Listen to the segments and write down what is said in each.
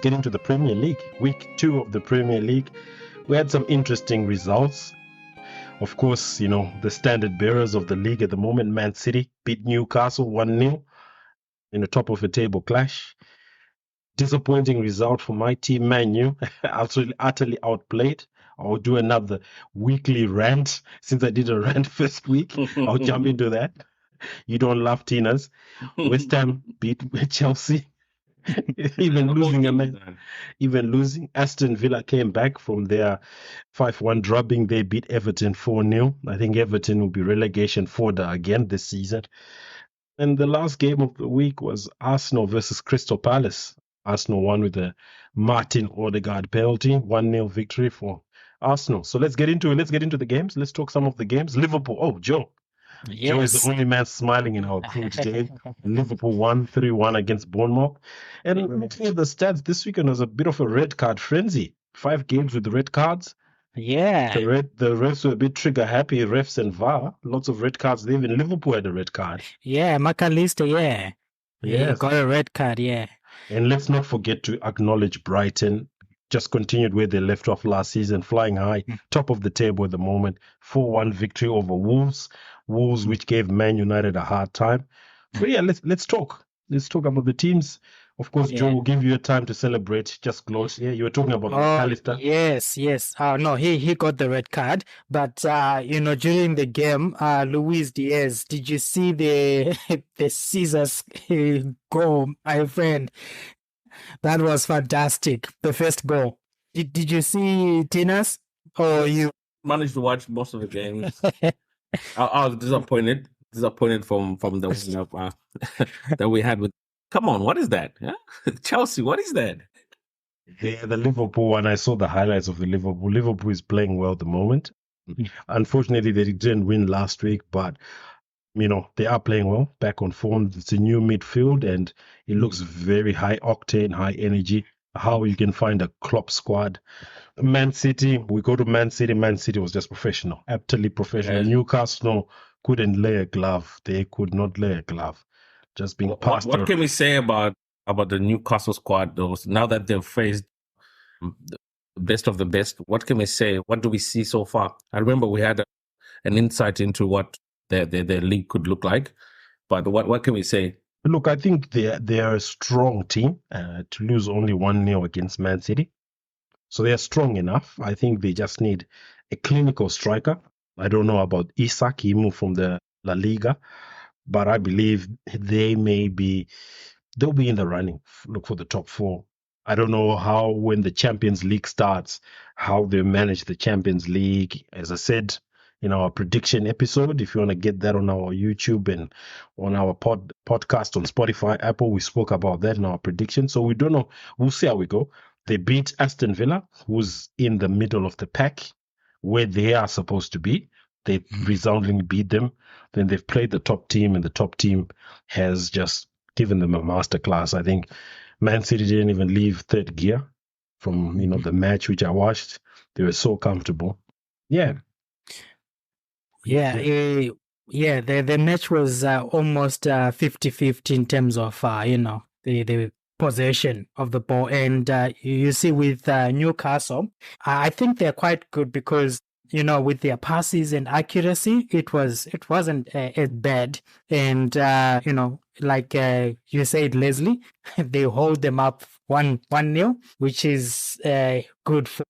get into the Premier League. Week 2 of the Premier League. We had some interesting results. Of course, the standard bearers of the league at the moment, Man City, beat Newcastle 1-0 in a top of a table clash. Disappointing result for my team, Man U. Utterly outplayed. I'll do another weekly rant. Since I did a rant first week, I'll jump into that. You don't laugh, Tinas. West Ham beat Chelsea. even losing. Aston Villa came back from their 5-1 drubbing. They beat Everton 4-0. I think Everton will be relegation fodder again this season. And the last game of the week was Arsenal versus Crystal Palace. Arsenal won with a Martin Odegaard penalty, 1-0 victory for Arsenal. So let's get into it. Let's get into the games. Let's talk some of the games. Liverpool. Oh, Joe. Yes. Joe is the only man smiling in our crew today. Liverpool won 3-1 against Bournemouth. And looking at the stats, this weekend was a bit of a red card frenzy. 5 games with red cards. Yeah. The refs were a bit trigger happy, refs and VAR. Lots of red cards. Even Liverpool had a red card. Yeah, McAllister, yeah. Yes. He got a red card, yeah. And let's not forget to acknowledge Brighton. Just continued where they left off last season, flying high, top of the table at the moment. 4-1 victory over Wolves. Wolves, which gave Man United a hard time. So yeah, let's talk. Let's talk about the teams. Of course, Joe will give you a time to celebrate. Just close. Yeah, you were talking about McAllister. Yes. No, he got the red card. But during the game, Luis Diaz, did you see the scissors goal, my friend? That was fantastic. The first goal. Did you see Tinas? Or you managed to watch most of the games? I was disappointed from the win that we had with. Come on, what is that? Yeah? Chelsea, what is that? Yeah, the Liverpool one. I saw the highlights of the Liverpool. Liverpool is playing well at the moment. Unfortunately, they didn't win last week, but they are playing well, back on form. It's a new midfield, and it looks very high octane, high energy. How you can find a Klopp squad. Man City, we go to Man City. Man City was just professional, absolutely professional. Yeah. Newcastle couldn't lay a glove. They could not lay a glove. Just being passed. What can we say about the Newcastle squad, though? Now that they've faced the best of the best, what can we say? What do we see so far? I remember we had an insight into what their league could look like, but what can we say? Look, I think they are a strong team to lose only 1-0 against Man City. So they are strong enough. I think they just need a clinical striker. I don't know about Isak. He moved from the La Liga, but I believe they'll be in the running. Look for the top 4. I don't know how, when the Champions League starts, how they manage the Champions League. As I said in our prediction episode, if you want to get that on our YouTube and on our podcast on Spotify, Apple, we spoke about that in our prediction. So we don't know. We'll see how we go. They beat Aston Villa, who's in the middle of the pack, where they are supposed to be. They resoundingly beat them. Then they've played the top team, and the top team has just given them a masterclass. I think Man City didn't even leave third gear from the match which I watched. They were so comfortable. Yeah. The match was almost 50-50 in terms of the possession of the ball. And you see with Newcastle, I think they're quite good because with their passes and accuracy, it wasn't as bad. And like you said, Leslie, they hold them up 1-0, which is good for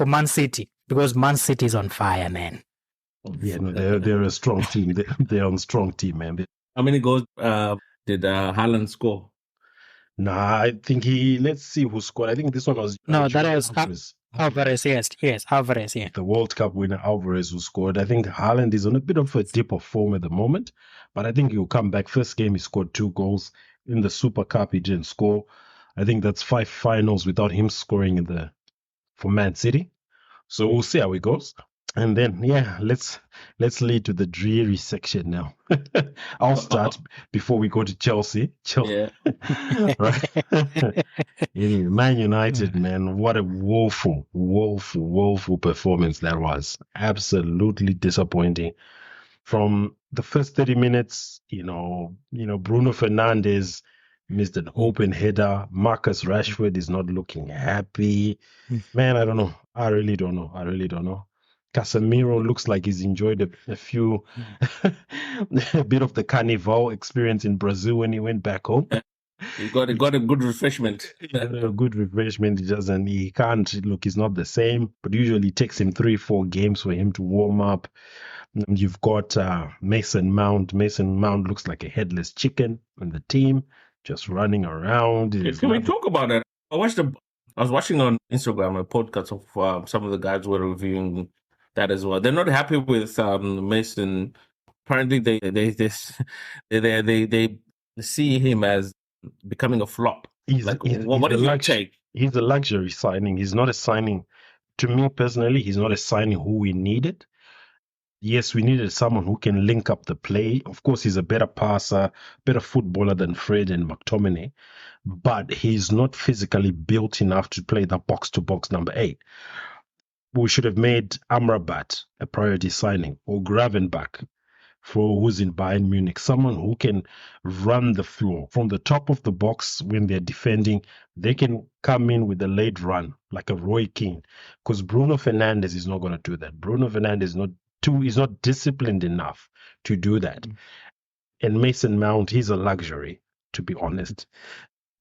Man City, because Man City is on fire, man. Yeah, no, they're a strong team. They're on a strong team, man. How many goals did Haaland score? Nah, I think let's see who scored. I think this one was... No, that was Alvarez, yes, Alvarez, yeah. The World Cup winner, Alvarez, who scored. I think Haaland is on a bit of a dip of form at the moment, but I think he'll come back. First game, he scored 2 goals. In the Super Cup, he didn't score. I think that's 5 finals without him scoring for Man City. So we'll see how it goes. And then, let's lead to the dreary section now. I'll start before we go to Chelsea. Yeah. Right? Man United, man, what a woeful performance that was. Absolutely disappointing. From the first 30 minutes, Bruno Fernandes missed an open header. Marcus Rashford is not looking happy. Man, I don't know. I really don't know. Casemiro looks like he's enjoyed a few, a bit of the carnival experience in Brazil when he went back home. He got a good refreshment. A good refreshment. He can't look, he's not the same, but usually it takes him 3-4 games for him to warm up. And you've got Mason Mount. Mason Mount looks like a headless chicken on the team, just running around. Can we talk about that? I was watching on Instagram a podcast of some of the guys were reviewing that as well. They're not happy with Mason. Apparently, they see him as becoming a flop. What is your take? He's a luxury signing. He's not a signing. To me personally, he's not a signing who we needed. Yes, we needed someone who can link up the play. Of course, he's a better passer, better footballer than Fred and McTominay, but he's not physically built enough to play the box-to-box number 8. We should have made Amrabat a priority signing, or Gravenbach, for who's in Bayern Munich, someone who can run the floor from the top of the box when they're defending. They can come in with a late run like a Roy Keane, because Bruno Fernandes is not going to do that. Bruno Fernandes is not disciplined enough to do that. And Mason Mount, he's a luxury, to be honest.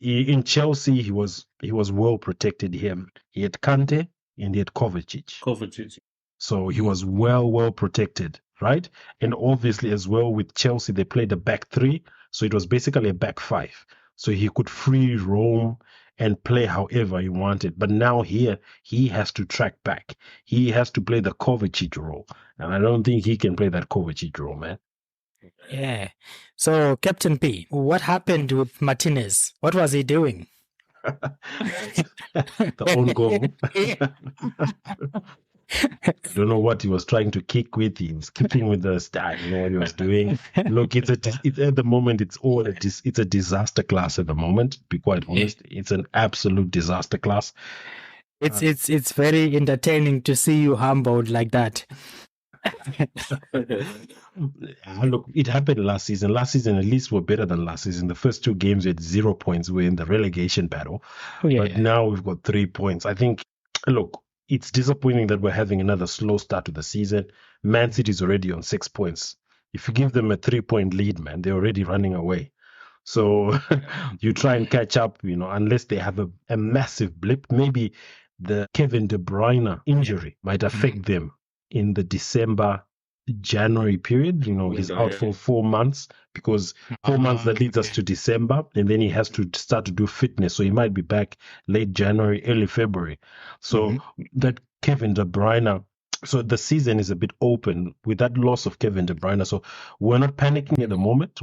In Chelsea, he was well protected here. He had Kante and he had Kovacic. So he was well protected, right? And obviously as well with Chelsea, they played a back 3. So it was basically a back 5. So he could free roam and play however he wanted. But now here, he has to track back. He has to play the Kovacic role. And I don't think he can play that Kovacic role, man. Yeah. So, Captain P, what happened with Martinez? What was he doing? The own goal. I don't know what he was trying to kick with. He was kicking with the star. You know what he was doing. Look, it's at the moment. It's a disaster class at the moment. To be quite honest, it's an absolute disaster class. It's very entertaining to see you humbled like that. Look, it happened last season. Last season, at least, we're better than last season. The first 2 games we had 0 points. We're in the relegation battle. But now we've got 3 points. I think, look, it's disappointing that we're having another slow start to the season. Man City is already on 6 points. If you give them a 3-point lead, man, they're already running away. So you try and catch up, unless they have a massive blip. Maybe the Kevin De Bruyne injury might affect them in the December-January period. He's out for 4 months, because 4 months that leads us to December, and then he has to start to do fitness. So he might be back late January, early February. So that Kevin De Bruyne, so the season is a bit open with that loss of Kevin De Bruyne. So we're not panicking at the moment.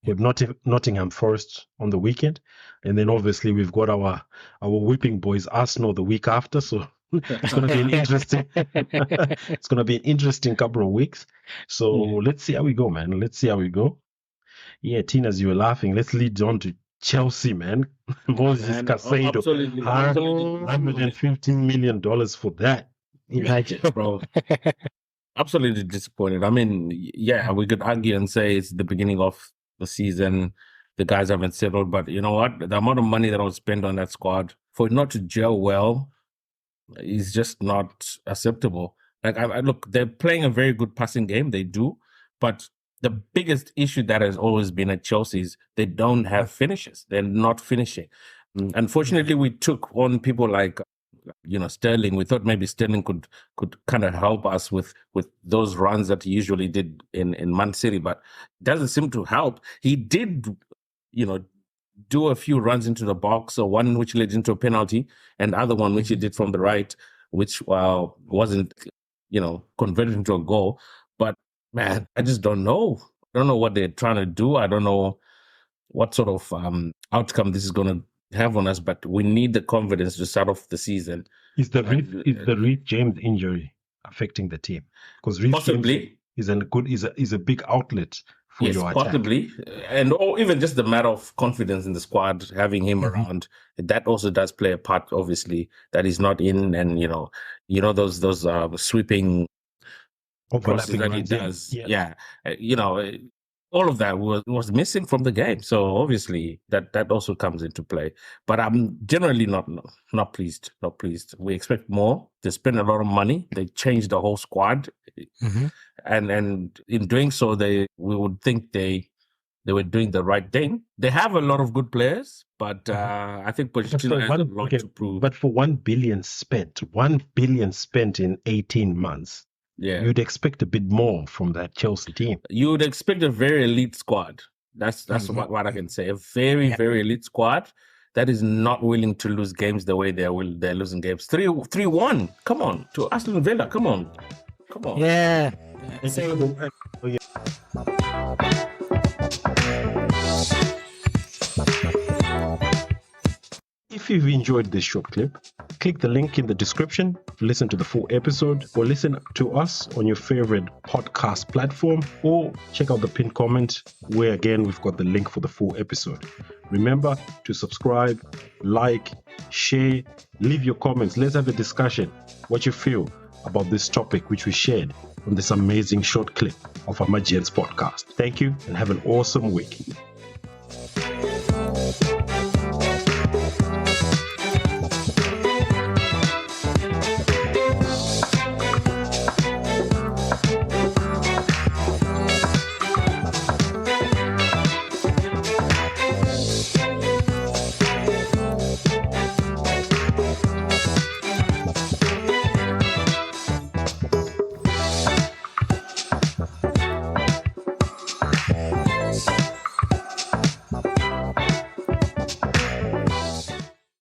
We have Nottingham Forest on the weekend, and then obviously we've got our whipping boys Arsenal the week after. So it's going to be an interesting couple of weeks. So let's see how we go, man. Let's see how we go. Yeah, Tinas, you were laughing. Let's lead on to Chelsea, man. Moses Caicedo, $115 million for that. Imagine, bro. Absolutely disappointed. I mean, yeah, we could argue and say it's the beginning of the season. The guys haven't settled, but you know what? The amount of money that was spent on that squad for it not to gel well is just not acceptable. Like, look, they're playing a very good passing game. They do, but the biggest issue that has always been at Chelsea is they don't have finishes. They're not finishing. Unfortunately, we took on people like, Sterling. We thought maybe Sterling could kind of help us with those runs that he usually did in Man City, but it doesn't seem to help. He did, do a few runs into the box, or one which led into a penalty, and the other one which he did from the right, which wasn't, converted into a goal. But man, I just don't know. I don't know what they're trying to do. I don't know what sort of outcome this is going to have on us, but we need the confidence to start off the season. Is the Reece James injury affecting the team? Because Reece James is a big outlet for your attack. Possibly, and or even just the matter of confidence in the squad, having him around, that also does play a part. Obviously, that he's not in, and those sweeping overlapping that he does. Yeah. all of that was missing from the game. So obviously that also comes into play. But I'm generally not pleased. Not pleased. We expect more. They spend a lot of money. They changed the whole squad, and in doing so, we would think they were doing the right thing. They have a lot of good players, but I think Pochettino has a lot to prove. But for 1 billion spent in 18 months. Yeah, you'd expect a bit more from that Chelsea team. You would expect a very elite squad. That's what I can say. A very, very elite squad that is not willing to lose games the way they're losing games. 3-1. Come on. To Aston Villa. Come on. Yeah. If you've enjoyed this short clip, click the link in the description to listen to the full episode, or listen to us on your favorite podcast platform, or check out the pinned comment where again we've got the link for the full episode. Remember to subscribe, like, share, leave your comments. Let's have a discussion what you feel about this topic which we shared on this amazing short clip of Amajians podcast. Thank you and have an awesome week.